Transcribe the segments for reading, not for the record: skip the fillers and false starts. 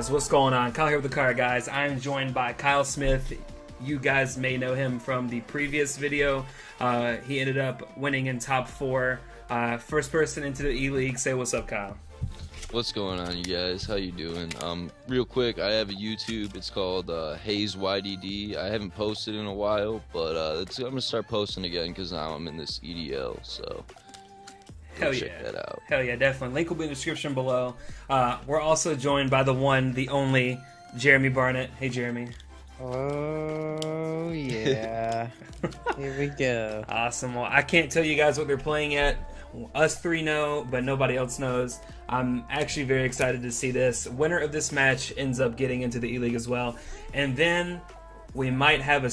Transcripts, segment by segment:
guys, what's going on? Kyle here with the card, guys. I'm joined by Kyle Smith. You guys may know him from the previous video. He ended up winning in top 4. First person into the eLeague. Say what's up, Kyle. What's going on, you guys? How you doing? Real quick, I have a YouTube. It's called Hayes YDD. I haven't posted in a while, but I'm gonna start posting again because now I'm in this EDL. So check that out. Hell yeah, definitely. Link will be in the description below. We're also joined by the one, the only, Jeremy Barnett. Hey, Jeremy. Oh yeah. Here we go. Awesome. Well, I can't tell you guys what they're playing yet. Us three know, but nobody else knows. I'm actually very excited to see this. Winner of this match ends up getting into the eLeague as well. And then we might have a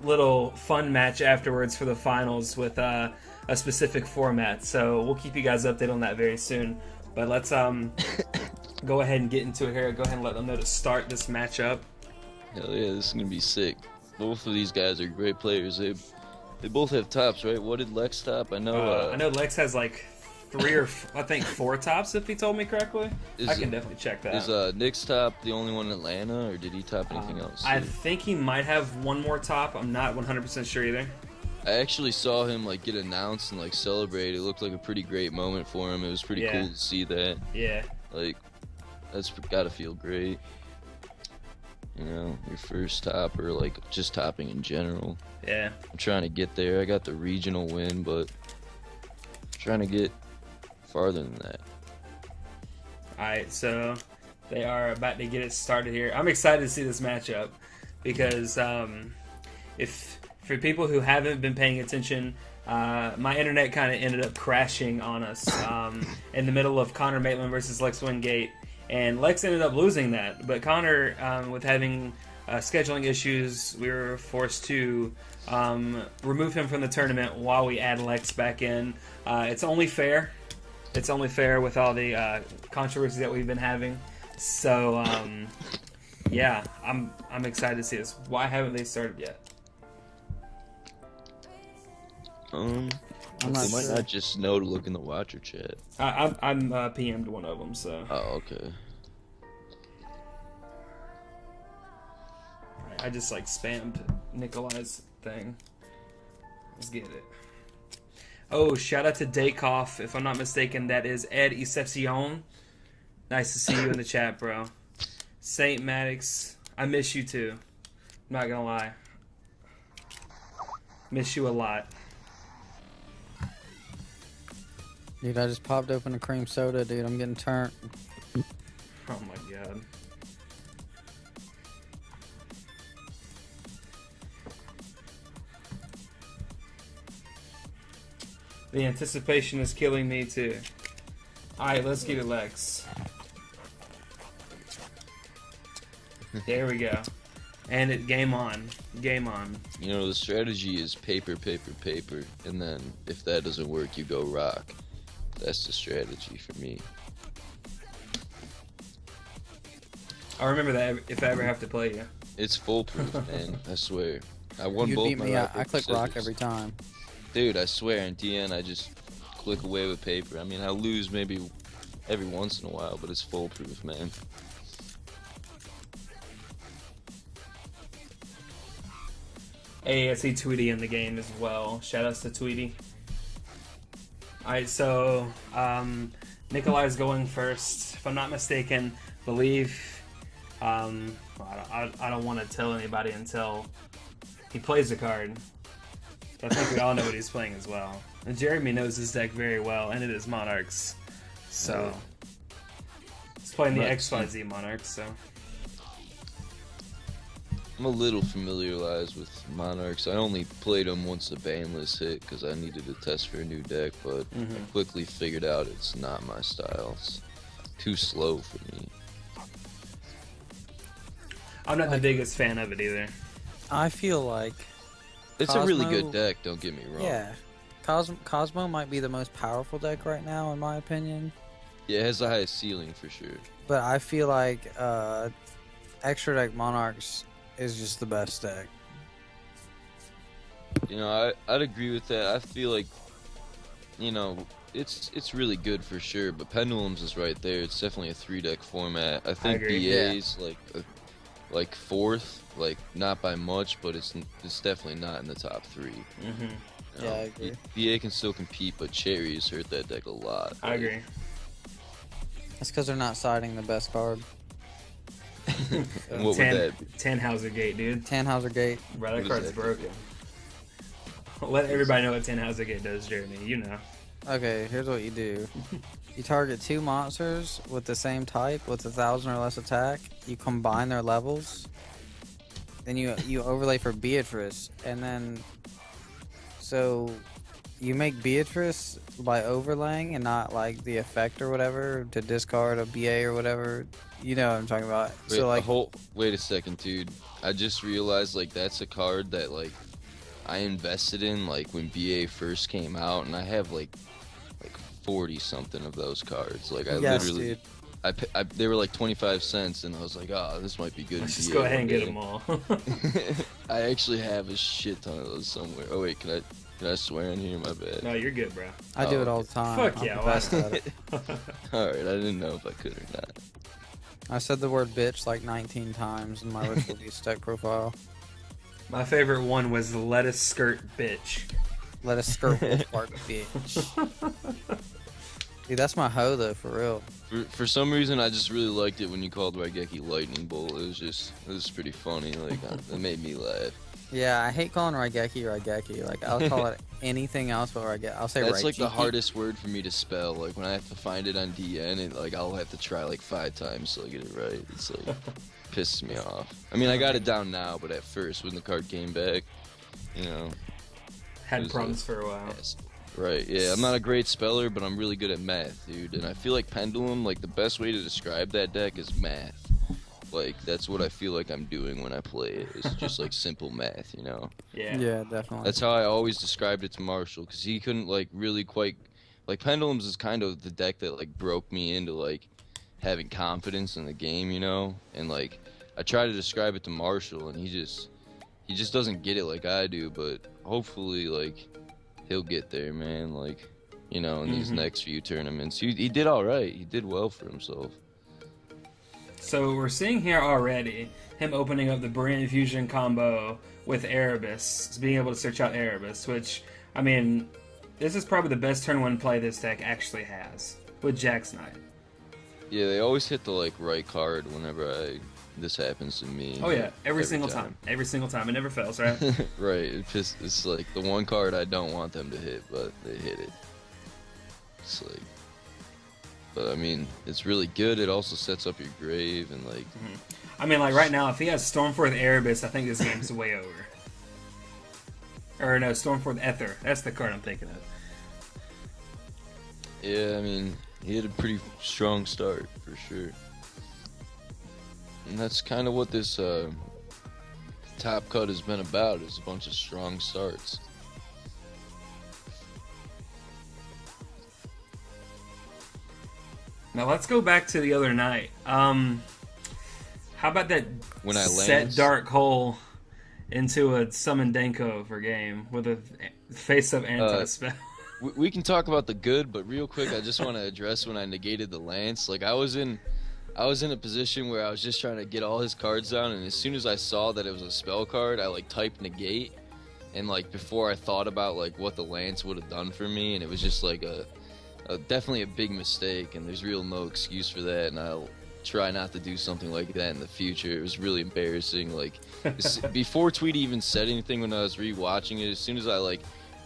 little fun match afterwards for the finals with a specific format. So we'll keep you guys updated on that very soon. But let's go ahead and get into it here. Go ahead and let them know to start this matchup. Hell yeah, this is gonna be sick. Both of these guys are great players. They both have tops, right? What did Lex top? I know Lex has like 3 or I think 4 tops, if he told me correctly. I can definitely check that. Is Nick's top the only one in Atlanta, or did he top anything else? I think he might have one more top. I'm not 100% sure either. I actually saw him like get announced and like celebrate. It looked like a pretty great moment for him. It was pretty cool to see that. Yeah. Like, that's gotta feel great. You know, your first top, or like just topping in general. Yeah. I'm trying to get there. I got the regional win, but I'm trying to get farther than that. Alright, so they are about to get it started here. I'm excited to see this matchup because if for people who haven't been paying attention, my internet kind of ended up crashing on us in the middle of Connor Maitland versus Lex Wingate. And Lex ended up losing that, but Connor, with having scheduling issues, we were forced to remove him from the tournament while we add Lex back in. It's only fair. It's only fair with all the controversy that we've been having. So, yeah, I'm excited to see this. Why haven't they started yet? They might not just know to look in the watcher chat. I'm PM'd one of them, so. Oh, okay. I just like spammed Nicolai's thing. Let's get it. Oh, shout out to Dakoff. If I'm not mistaken, that is Ed Ecepcion. Nice to see you in the chat, bro. Saint Maddox, I miss you too. I'm not gonna lie. Miss you a lot. Dude, I just popped open a cream soda, dude. I'm getting turned. Oh my god. The anticipation is killing me too. Alright, let's get it, Lex. There we go. And it game on. Game on. You know, the strategy is paper, paper, paper, and then if that doesn't work, you go rock. That's the strategy for me. I'll remember that if I ever have to play you. It's foolproof, man. I swear. I won You both beat my me. rock, I paper, click rock scissors. every time. Dude, I swear, in DN, I just click away with paper. I mean, I lose maybe every once in a while, but it's foolproof, man. Hey, I see Tweety in the game as well. Shoutouts to Tweety. Alright, so Nicolai's going first. If I'm not mistaken, believe I don't want to tell anybody until he plays the card. But I think we all know what he's playing as well. And Jeremy knows his deck very well, and it is Monarchs. So he's playing the XYZ Monarchs, so I'm a little familiarized with Monarchs. I only played them once the ban list hit because I needed to test for a new deck, but I quickly figured out it's not my style. It's too slow for me. I'm not the biggest fan of it either. I feel like It's a really good deck, don't get me wrong. yeah, Cosmo might be the most powerful deck right now, in my opinion. Yeah, it has the highest ceiling for sure. But I feel like extra deck Monarchs is just the best deck. You know, I'd agree with that. I feel like you know, it's really good for sure. But Pendulums is right there. It's definitely a 3-deck format. I think agree. BA's like fourth, like not by much, but it's definitely not in the top 3. Mm-hmm. You know, Yeah, I agree. BA can still compete, but Cherries hurt that deck a lot. I agree. That's because they're not siding the best card. And what would that be? Tannhauser Gate, dude. Tannhauser Gate. Bro, that What is card's that? broken. Let everybody know what Tannhauser Gate does, Jeremy. You know. Okay, here's what you do. You target 2 monsters with the same type with 1,000 or less attack. You combine their levels. Then you overlay for Beatrice, and then so you make Beatrice by overlaying and not like the effect or whatever to discard a BA or whatever. You know what I'm talking about. Wait, So like, wait a second, dude. I just realized like that's a card that like I invested in like when BA first came out, and I have like 40 something of those cards. Like I yes, literally, dude. they were like 25 cents, and I was like, oh, this might be good. Let's in just BA go ahead and one get day. them all. I actually have a shit ton of those somewhere. Oh wait, can I swear in here? My bad. No, you're good, bro. I do Oh, it all the time. Fuck I'm yeah, the why best at it. All right, I didn't know if I could or not. I said the word bitch like 19 times in my Ritual Beast deck profile. My favorite one was the lettuce skirt bitch. Let us skirt Wolfbark bitch. Dude, that's my hoe though, for real. For some reason, I just really liked it when you called Raigeki Lightning Bolt. It was pretty funny. Like it made me laugh. Yeah, I hate calling Raigeki. Like, I'll call it anything else but Raigeki. I'll say That's like the Raigeki. hardest word for me to spell. Like when I have to find it on DN, and like I'll have to try like 5 times till I get it right. It's like pisses me off. I mean, I got it down now, but at first when the card came back, you know. Had was problems for a while. Yes. Right, yeah, I'm not a great speller, but I'm really good at math, dude. And I feel like Pendulum, like the best way to describe that deck is math. Like that's what I feel like I'm doing when I play it. It's just like simple math, you know. Yeah. Yeah, definitely. That's how I always described it to Marshall, because he couldn't like really quite like Pendulums is kind of the deck that like broke me into like having confidence in the game, you know. And like I try to describe it to Marshall, and he just doesn't get it like I do. But hopefully, like he'll get there, man. Like you know, in these next few tournaments, he did all right. He did well for himself. So we're seeing here already him opening up the Brilliant Fusion combo with Erebus, being able to search out Erebus, which, I mean, this is probably the best turn 1 play this deck actually has, with Jack's Knight. Yeah, they always hit the like right card whenever this happens to me. Oh yeah, every single time. Every single time. It never fails, right? Right. It's like the one card I don't want them to hit, but they hit it. It's like, but I mean, it's really good. It also sets up your grave and like. I mean, like right now, if he has Stormforth Erebus, I think this game's way over. Or no, Stormforth Ether. That's the card I'm thinking of. Yeah, I mean, he had a pretty strong start for sure. And that's kind of what this top cut has been about, is a bunch of strong starts. Now let's go back to the other night. How about that When I set Lance? Dark Hole into a Summon Denko for game with a face-up anti-spell? We can talk about the good, but real quick, I just want to address when I negated the Lance. Like I was in a position where I was just trying to get all his cards down, and as soon as I saw that it was a spell card, I like typed negate, and like before I thought about like what the Lance would have done for me, and it was just like definitely a big mistake, and there's real no excuse for that, and I'll try not to do something like that in the future. It was really embarrassing. Like before Tweety even said anything when I was rewatching it, as soon as I like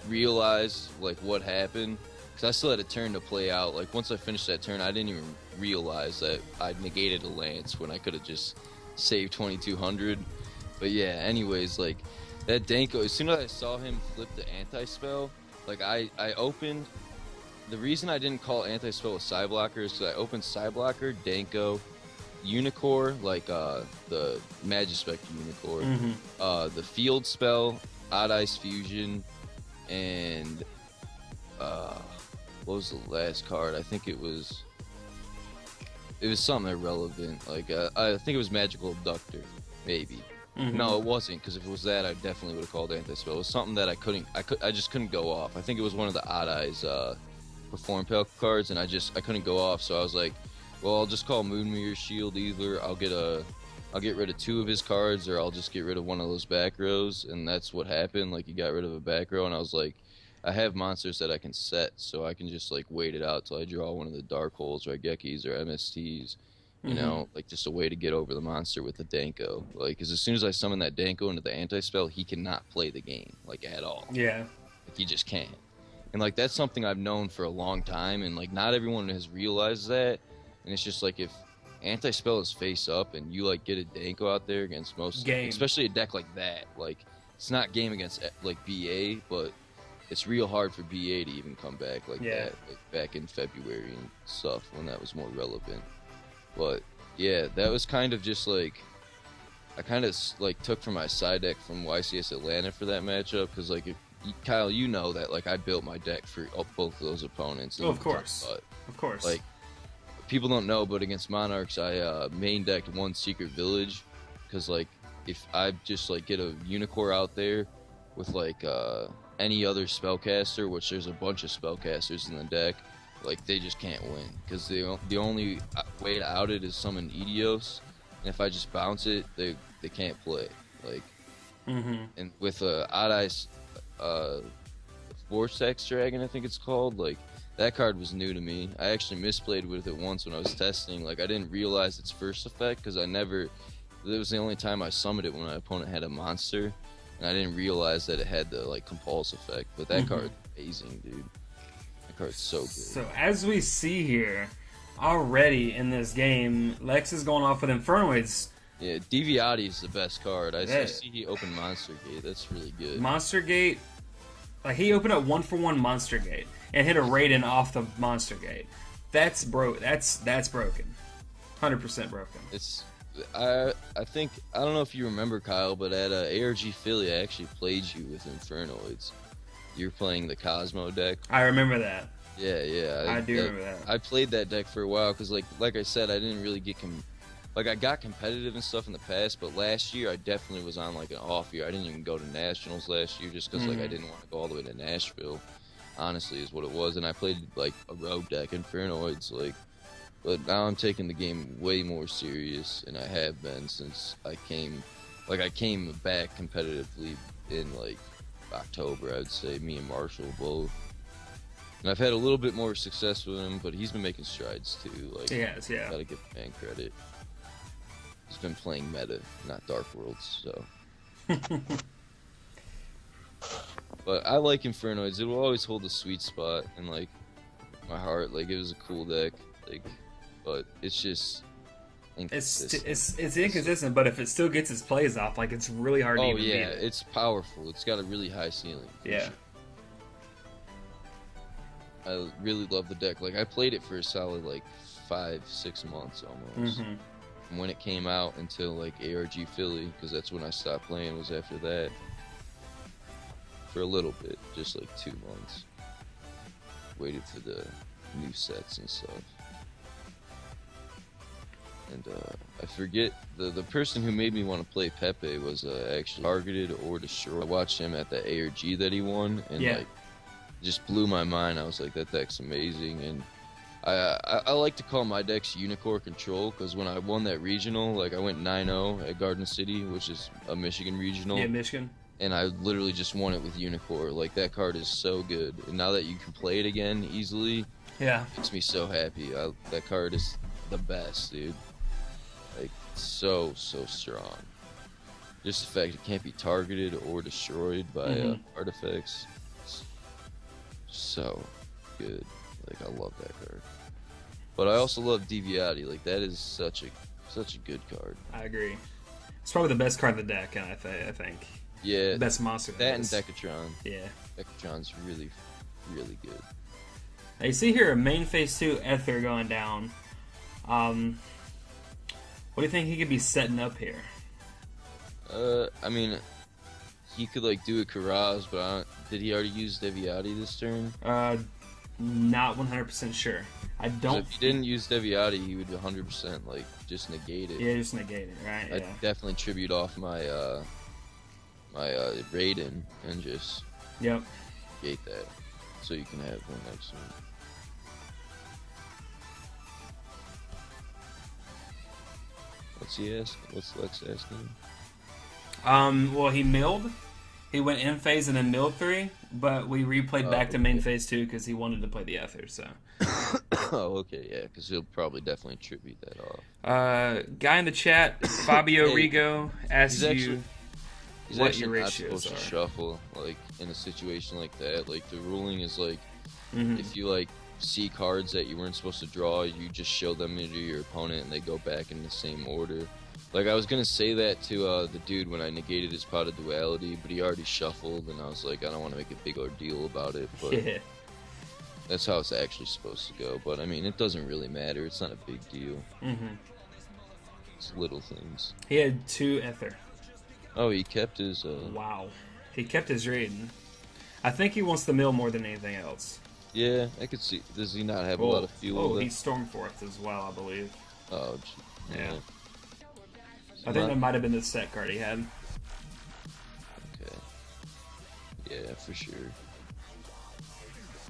realized like what happened, because I still had a turn to play out. Like once I finished that turn, I didn't even realize that I negated a Lance when I could have just saved 2200. But yeah, anyways, like that Danko, as soon as I saw him flip the anti-spell, like I opened. The reason I didn't call anti-spell with Psyblocker is because I opened Psyblocker, Danko, Unicore, like the Magispect Unicore, the Field Spell, Odd Ice Fusion, and what was the last card? I think it was something irrelevant. Like I think it was Magical Abductor, maybe. No, it wasn't, because if it was that, I definitely would have called anti-spell. It was something that I just couldn't go off. I think it was one of the Odd Eyes Perform Pal cards, and I couldn't go off, so I was like, well, I'll just call Moonmirror Shield. Either I'll get rid of 2 of his cards, or I'll just get rid of one of those back rows, and that's what happened. Like, he got rid of a back row, and I was like, I have monsters that I can set, so I can just like wait it out till I draw one of the Dark Holes, or Raigekis, or MSTs. You know, like just a way to get over the monster with the Danko. Like, because as soon as I summon that Danko into the anti-spell, he cannot play the game, like, at all. Yeah. Like, he just can't. And, like, that's something I've known for a long time, and, like, not everyone has realized that. And it's just, like, if anti-spell is face up and you, like, get a Danko out there against most... Game. Especially a deck like that. Like, it's not game against, like, BA, but it's real hard for BA to even come back like that. Like, back in February and stuff, when that was more relevant. But, yeah, that was kind of just, like, I kind of, like, took from my side deck from YCS Atlanta for that matchup, because, like, Kyle, you know that, like, I built my deck for both of those opponents. Oh, of course. Of course. Like, people don't know, but against Monarchs, I main decked 1 Secret Village, because, like, if I just, like, get a Unicorn out there with, like, any other spellcaster, which there's a bunch of spellcasters in the deck, like, they just can't win, because the only way to out it is summon Edios, and if I just bounce it, they can't play. Like, and with Odd Eyes, Vortex Dragon, I think it's called, like, that card was new to me. I actually misplayed with it once when I was testing. Like, I didn't realize its first effect, because it was the only time I summoned it when my opponent had a monster, and I didn't realize that it had the, like, compulse effect. But that card's amazing, dude. Card's so good. So as we see here, already in this game, Lex is going off with Infernoids. Yeah, Deviati is the best card. I see he opened Monster Gate. That's really good. Monster Gate, like, he opened up 1-for-1 Monster Gate and hit a Raiden off the Monster Gate. That's broke. That's broken. 100% broken. I think, I don't know if you remember, Kyle, but at ARG Philly, I actually played you with Infernoids. You're playing the Cosmo deck. I remember that. Yeah. I do remember that. I played that deck for a while because, like I said, I didn't really get I got competitive and stuff in the past, but last year I definitely was on, like, an off year. I didn't even go to nationals last year just because like I didn't want to go all the way to Nashville. Honestly, is what it was, and I played like a rogue deck, Infernoids, like. But now I'm taking the game way more serious, and I have been since I came back competitively in, like, October, I would say. Me and Marshall both, and I've had a little bit more success with him, but he's been making strides too. Like, He has, yeah. Gotta give the man credit. He's been playing meta, not Dark Worlds, so. But I like Infernoids. It will always hold a sweet spot in, like, my heart. Like, it was a cool deck, like, but it's just inconsistent. It's inconsistent, but if it still gets its plays off, like, it's really hard to even beat it. It's powerful. It's got a really high ceiling. Yeah. Sure. I really love the deck. Like, I played it for a solid, like, 5-6 months almost. From when it came out until, like, ARG Philly, because that's when I stopped playing, was after that. For a little bit, just like 2 months. Waited for the new sets and stuff. And I forget, the person who made me want to play Pepe was actually Targeted or Destroyed. I watched him at the ARG that he won, and like, just blew my mind. I was like, that deck's amazing. And I like to call my decks Unicorn Control, because when I won that regional, like, I went 9-0 at Garden City, which is a Michigan regional. Yeah, Michigan. And I literally just won it with Unicorn. Like, that card is so good. And now that you can play it again easily, yeah, it makes me so happy. That card is the best, dude. Like, so strong. Just the fact it can't be targeted or destroyed by artifacts. It's so good. Like, I love that card. But I also love Deviati. Like, that is such a good card. I agree. It's probably the best card in the deck, and I think. Yeah. Best monster. That and Decatron. Yeah. Decatron's really, really good. Now you see here a main phase 2 Ether going down. What do you think he could be setting up here? I mean, he could, like, do a Karaz, but did he already use Deviati this turn? Not 100% sure. I 'Cause don't. if he didn't use Deviati, he would 100% like just negate it. Yeah, just negate it, right? I'd Yeah. definitely tribute off my Raiden and just Yep. negate that, so you can have one next to him. What's he asking? What's Lex asking? Well, he milled. He went in phase and then milled 3, but we replayed back to main phase 2 because he wanted to play the Ether. So, Oh, okay, yeah, because he'll probably definitely tribute that off. guy in the chat, Fabio Hey, Rigo, asked he's you actually- He's what actually your not ratios supposed to are. shuffle like in a situation like that. Like the ruling is like Mhm. if you like see cards that you weren't supposed to draw, you just show them to your opponent and they go back in the same order. Like I was gonna say that to the dude when I negated his pot of duality, but he already shuffled, and I was like, I don't want to make a big ordeal about it, but Yeah. that's how it's actually supposed to go. But I mean, it doesn't really matter. It's not a big deal. Mhm. It's little things. He had 2 Ether. Oh, he kept his. Wow. He kept his Raiden. I think he wants the mill more than anything else. Yeah, I could see. Does he not have a lot of fuel? Oh, left? he's Stormforth as well, I believe. Oh, gee. Yeah. So I think not- that might have been the set card he had. Okay. Yeah, for sure.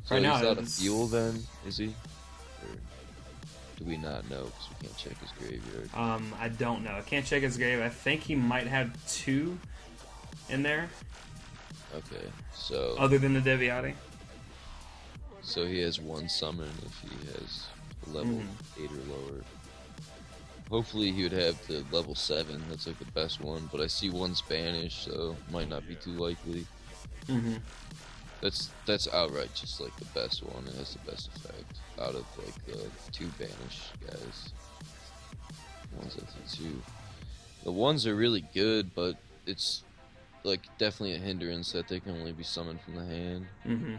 So Right now, he's out of it's- fuel then, is he? Or do we not know because we can't check his graveyard? I don't know. I can't check his grave. I think he might have 2 in there, Okay, so other than the Deviati. so he has 1 summon if he has a level Mm-hmm. 8 or lower. Hopefully he would have the level 7. That's like the best one, but I see 1 Spanish, so might not be too likely. Mm-hmm. That's outright just like the best one. It has the best effect out of like the 2 banish guys. Ones at the 2. The ones are really good, but it's like definitely a hindrance that they can only be summoned from the hand. Mm-hmm.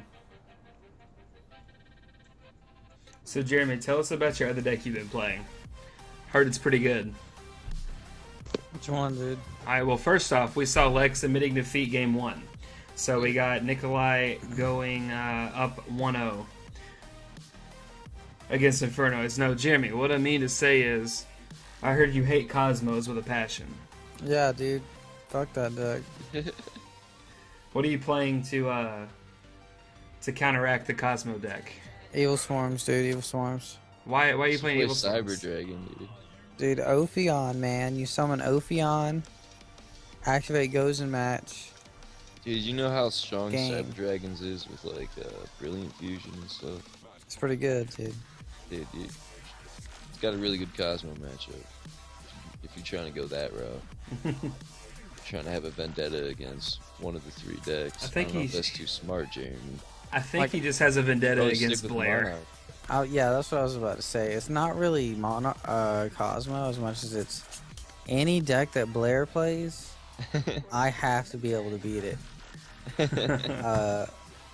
So, Jeremy, tell us about your other deck you've been playing. Heard it's pretty good. Which one, dude? Alright, well, first off, we saw Lex admitting defeat game 1. So we got Nicolai going up 1-0 against Infernoids. No, Jeremy, what I mean to say is, I heard you hate Cosmos with a passion. Yeah, dude. Fuck that deck. What are you playing to counteract the Cosmo deck? Evil Swarms, dude. Evil Swarms. Why are you Just playing play Evil Cyber Swords? Dragon, dude. Dude, Ophion, man. You summon Ophion, activate Goes in match. Dude, you know how strong Game. Cyber Dragons is with like Brilliant Fusion and stuff? It's pretty good, dude. Dude, it's got a really good Cosmo matchup. If you're trying to go that route. Trying to have a vendetta against one of the 3 decks. I think don't know if he's- that's too smart, Jeremy. I think Like- he just has a vendetta Probably against stick with Blair. Monarch. Oh, yeah, that's what I was about to say. It's not really Cosmo as much as it's any deck that Blair plays. I have to be able to beat it.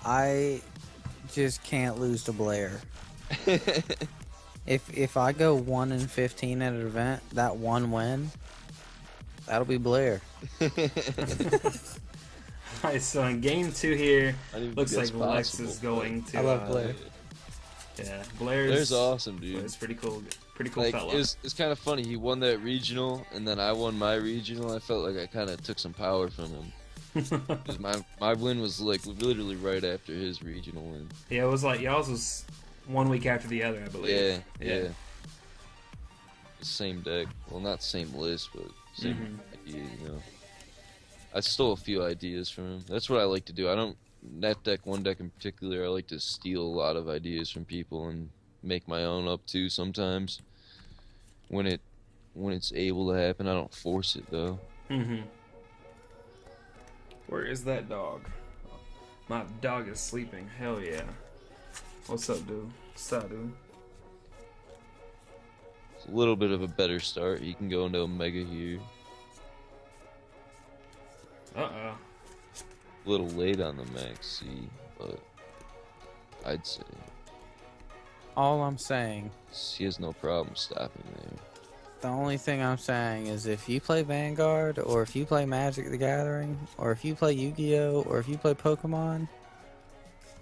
I just can't lose to Blair. If I go 1-15 at an event, that 1 win, that'll be Blair. Alright, so in game 2 here, I don't even looks think like that's Lex possible, is going to. I love Blair. Yeah, Blair's Blair's awesome, dude. Blair's pretty cool. Pretty cool Like, fella. it's kind of funny. He won that regional, and then I won my regional. I felt like I kind of took some power from him. 'Cause my win was like literally right after his regional win. Yeah, it was like y'all's was 1 week after the other, I believe. Yeah. The same deck. Well, not same list, but same Mm-hmm. idea, you know. I stole a few ideas from him. That's what I like to do. I don't... That deck, one deck in particular, I like to steal a lot of ideas from people and make my own up too sometimes. When it's able to happen, I don't force it, though. Mm-hmm. Where is that dog? My dog is sleeping. Hell yeah. What's up, dude? What's up, dude? It's a little bit of a better start. He can go into Omega here. Uh-oh. A little late on the max C, but I'd say All I'm saying, he has no problem stopping there. the only thing I'm saying is if you play Vanguard, or if you play Magic the Gathering, or if you play Yu-Gi-Oh, or if you play Pokemon,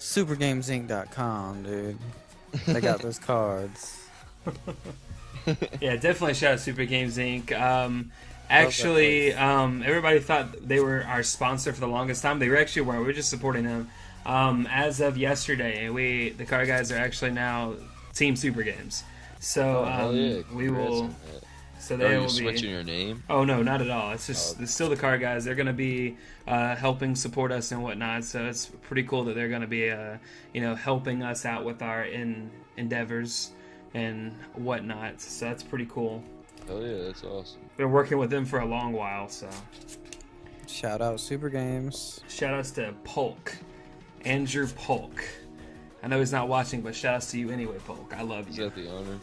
SuperGamesInc.com, dude. They got those cards. Yeah, definitely shout out Super Games Inc. Actually, everybody thought they were our sponsor for the longest time. They actually weren't. We were just supporting them. As of yesterday, the car guys are actually now Team Super Games. So we will. So they will be switching your name. Oh no, not at all. It's just it's still the car guys. They're going to be helping support us and whatnot. So it's pretty cool that they're going to be helping us out with our endeavors and whatnot. So that's pretty cool. Oh yeah, that's awesome. Been working with them for a long while. So shout out Super Games. Shout outs to Polk, Andrew Polk. I know he's not watching, but shout outs to you anyway, Polk. I love you. Is that the honor?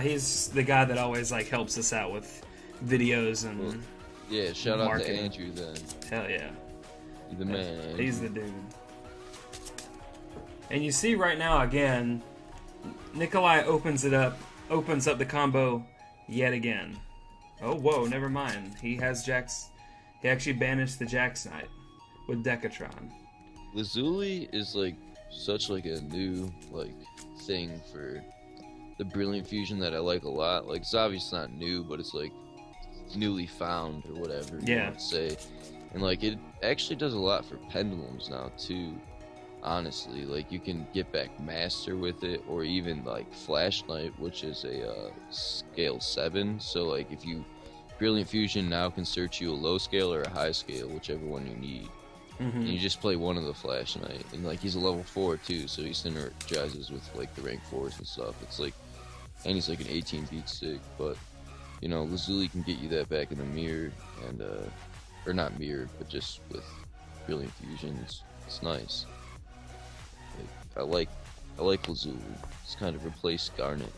He's the guy that always helps us out with videos and yeah. Shout out marketing. to Andrew then. Hell yeah, He's the man. He's the dude. And you see right now again, Nicolai opens up the combo yet again. Oh whoa, never mind. He has Jax. He actually banished the Jax Knight with Decatron. Lazuli is such a new thing for the Brilliant Fusion that I like a lot. It's obviously not new, but it's newly found or whatever you want to say. And it actually does a lot for pendulums now too. Honestly, you can get back Master with it, or even Flash Knight, which is a scale 7. So if you Brilliant Fusion now can search you a low scale or a high scale, whichever one you need. And you just play one of the Flash Knight, and he's a level 4 too, so he synergizes with the rank 4s and stuff. It's and he's an 18 beat stick, but Lazuli can get you that back in the mirror, and or not mirrored, but just with Brilliant Fusion. It's nice. I like Lazuli. It's kind of replaced Garnet.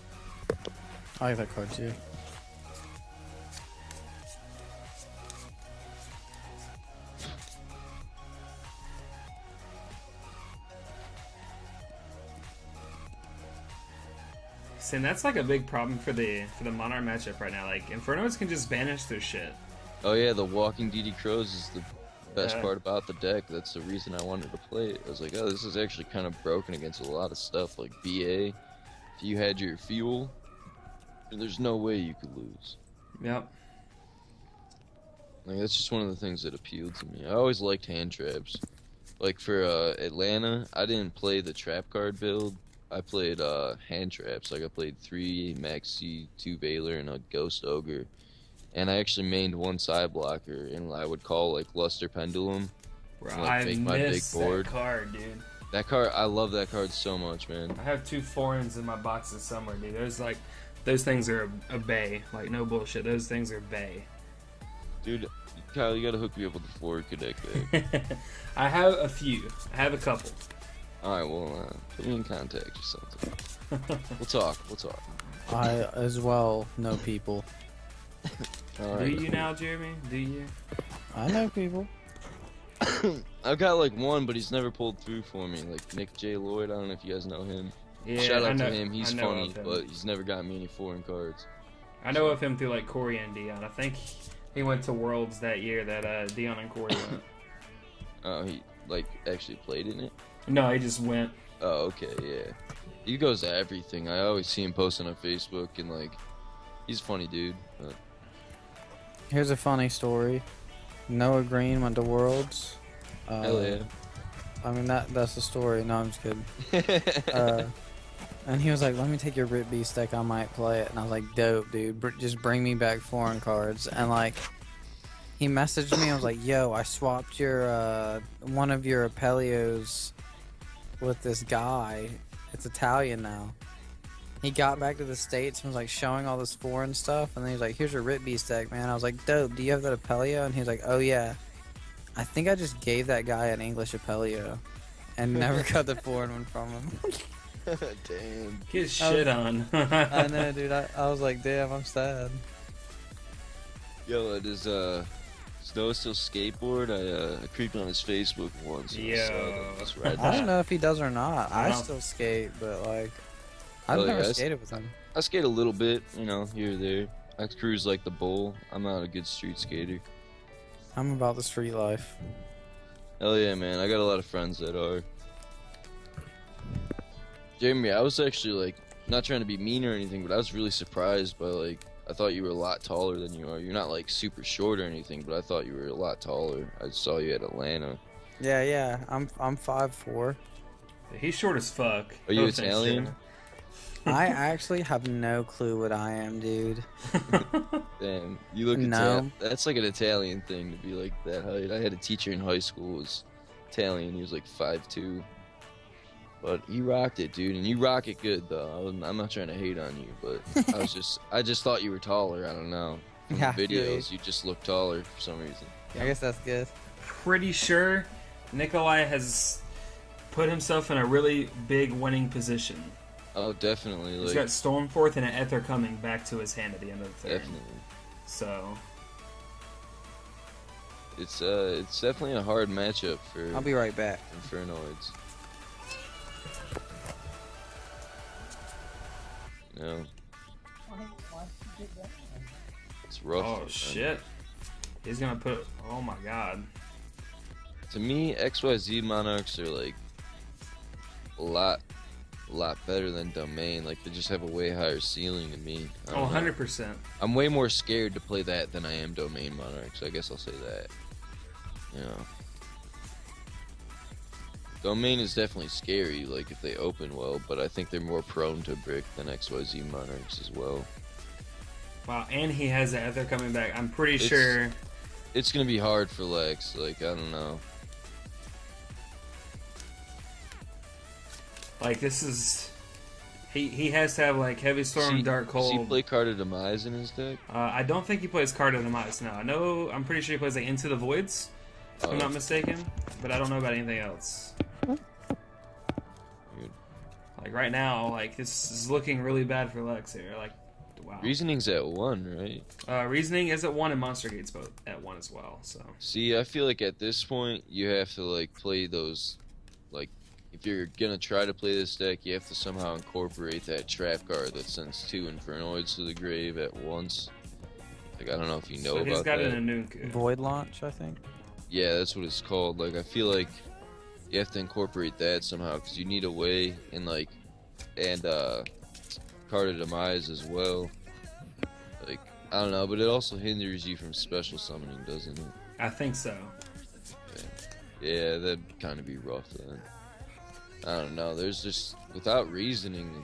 I like that card too. And that's a big problem for the Monarch matchup right now. Infernoids can just banish their shit. Oh yeah, the walking DD Crows is the best part about the deck. That's the reason I wanted to play it. I was like, oh, this is actually kind of broken against a lot of stuff like BA. If you had your fuel, there's no way you could lose. Yep. That's just one of the things that appealed to me. I always liked hand traps. For Atlanta, I didn't play the trap card build. I played hand traps. I played 3 Maxi, 2 Baylor, and a Ghost Ogre. And I actually mained 1 side blocker, and I would call Luster Pendulum. And, I make my big board. That card, dude. That card, I love that card so much, man. I have 2 foreigns in my boxes somewhere, dude. Those things are a bay. No bullshit. Those things are bay. Dude, Kyle, you gotta hook me up with the forward connect there. I have a few. I have a couple. Alright, well, put me in contact or something. We'll talk. I, as well, know people. Do you now, Jeremy? Do you? I know people. I've got one, but he's never pulled through for me. Nick J. Lloyd, I don't know if you guys know him. Yeah, shout out to him. He's funny, but he's never gotten me any foreign cards. I know of him through Corey and Dion. I think he went to Worlds that year that Dion and Corey went. Oh, he actually played in it? No, he just went. Oh, okay, yeah. He goes to everything. I always see him posting on Facebook, and he's a funny dude. But... Here's a funny story. Noah Green went to Worlds. Hell yeah. I mean, that's the story. No, I'm just kidding. And he was like, let me take your Rip Beast deck, I might play it. And I was like, dope, dude. Just bring me back foreign cards. And he messaged me, I was like, yo, I swapped your one of your Apelios with this guy. It's Italian now. He got back to the States and was showing all this foreign stuff, and then he was like, here's your Rip Beast deck, man. I was like, dope, do you have that Apelio? And he was like, oh yeah. I think I just gave that guy an English Apelio and never got the foreign one from him. Damn. Get shit on. I know, dude. I was like, damn, I'm sad. Yo, does Noah still skateboard? I creeped on his Facebook once. Yo. I don't know if he does or not. I still skate, but I've never skated with him. I skate a little bit, here or there. I cruise like the bull. I'm not a good street skater. I'm about the street life. Hell yeah, man. I got a lot of friends that are. Jeremy, I was actually like not trying to be mean or anything, but I was really surprised by like I thought you were a lot taller than you are. You're not like super short or anything, but I thought you were a lot taller. I saw you at Atlanta. Yeah. I'm 5'4". He's short as fuck. Are you Italian? I actually have no clue what I am, dude. Damn, you look Italian. That's like an Italian thing to be like that height. I had a teacher in high school who was Italian. He was like 5'2". But he rocked it, dude, and you rock it good though. I'm not trying to hate on you, but I just thought you were taller. I don't know. From the videos, you just look taller for some reason. I guess that's good. Pretty sure Nicolai has put himself in a really big winning position. Oh, definitely. He's got Stormforth and an Ether coming back to his hand at the end of the third. Definitely. So it's definitely a hard matchup for. I'll be right back. Infernoids. No. It's rough. Oh shit. He's gonna put. Oh my god. To me, XYZ Monarchs are like a lot better than Domain. Like they just have a way higher ceiling to me. Oh, 100%. I'm way more scared to play that than I am Domain Monarchs. I guess I'll say that. You know. Domain is definitely scary, like if they open well, but I think they're more prone to brick than XYZ Monarchs as well. Wow, and he has the Ether coming back. I'm pretty sure it's gonna be hard for Lex. Like I don't know. Like this is, he has to have like Heavy Storm, Dark Cold. Does he play Card of Demise in his deck? I don't think he plays Card of Demise. No, I'm pretty sure he plays like Into the Voids, if I'm not mistaken. But I don't know about anything else. Weird. Like right now, like this is looking really bad for Lex here. Like, wow. Reasoning's at 1, right? Reasoning is at 1 and Monster Gate's both at 1 as well. So. See, I feel like at this point you have to like play those, like. If you're gonna try to play this deck, you have to somehow incorporate that trap card that sends 2 Infernoids to the grave at once. Like, I don't know if you know about that. So he's got it in a nuke. Void Launch, I think. Yeah, that's what it's called. Like, I feel like you have to incorporate that somehow, because you need a way, and Card of Demise as well. Like, I don't know, but it also hinders you from special summoning, doesn't it? I think so. Yeah, that'd kind of be rough then. I don't know. There's just without reasoning, you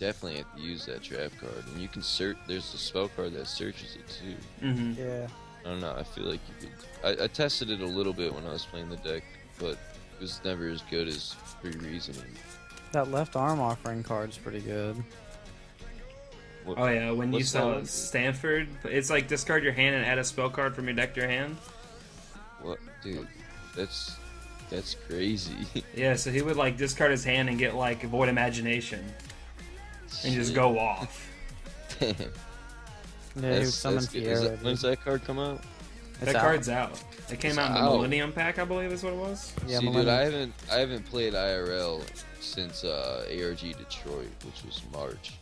definitely have to use that trap card, and you can search. There's a spell card that searches it too. Mm-hmm. Yeah. I don't know. I feel like you could. I tested it a little bit when I was playing the deck, but it was never as good as free reasoning. That left arm offering card's pretty good. Oh yeah, when you saw Stanford, it's like discard your hand and add a spell card from your deck to your hand. What, dude? That's crazy. Yeah, so he would like discard his hand and get like Void Imagination, and just go off. Damn. Yeah, he would summon Fiera. When's that card come out? That card's out. It came out in the Millennium Pack, I believe, is what it was. Yeah, see, dude, I haven't played IRL since ARG Detroit, which was March.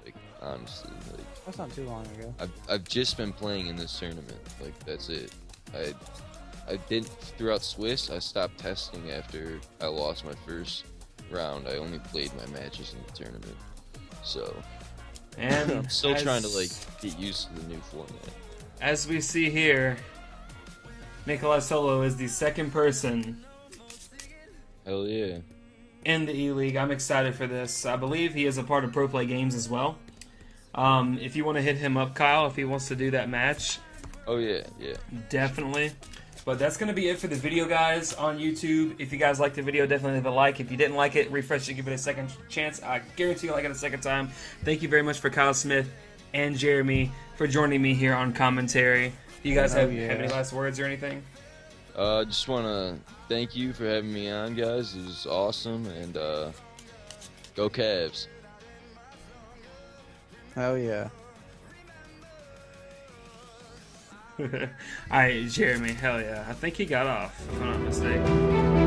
Like, honestly, like that's not too long ago. I've just been playing in this tournament. Like, that's it. I did throughout Swiss. I stopped testing after I lost my first round. I only played my matches in the tournament, so and I'm still trying to like get used to the new format. As we see here, Nicolai Solo is the second person. Hell yeah! In the eLeague, I'm excited for this. I believe he is a part of Pro Play Games as well. If you want to hit him up, Kyle, if he wants to do that match. Oh yeah. Definitely. But that's going to be it for the video, guys, on YouTube. If you guys liked the video, definitely leave a like. If you didn't like it, refresh it, give it a second chance. I guarantee you'll like it a second time. Thank you very much for Kyle Smith and Jeremy for joining me here on commentary. Do you guys have any last words or anything? Just want to thank you for having me on, guys. It was awesome, and go Cavs. Hell yeah. Alright, Jeremy, hell yeah. I think he got off, if I'm not mistaken.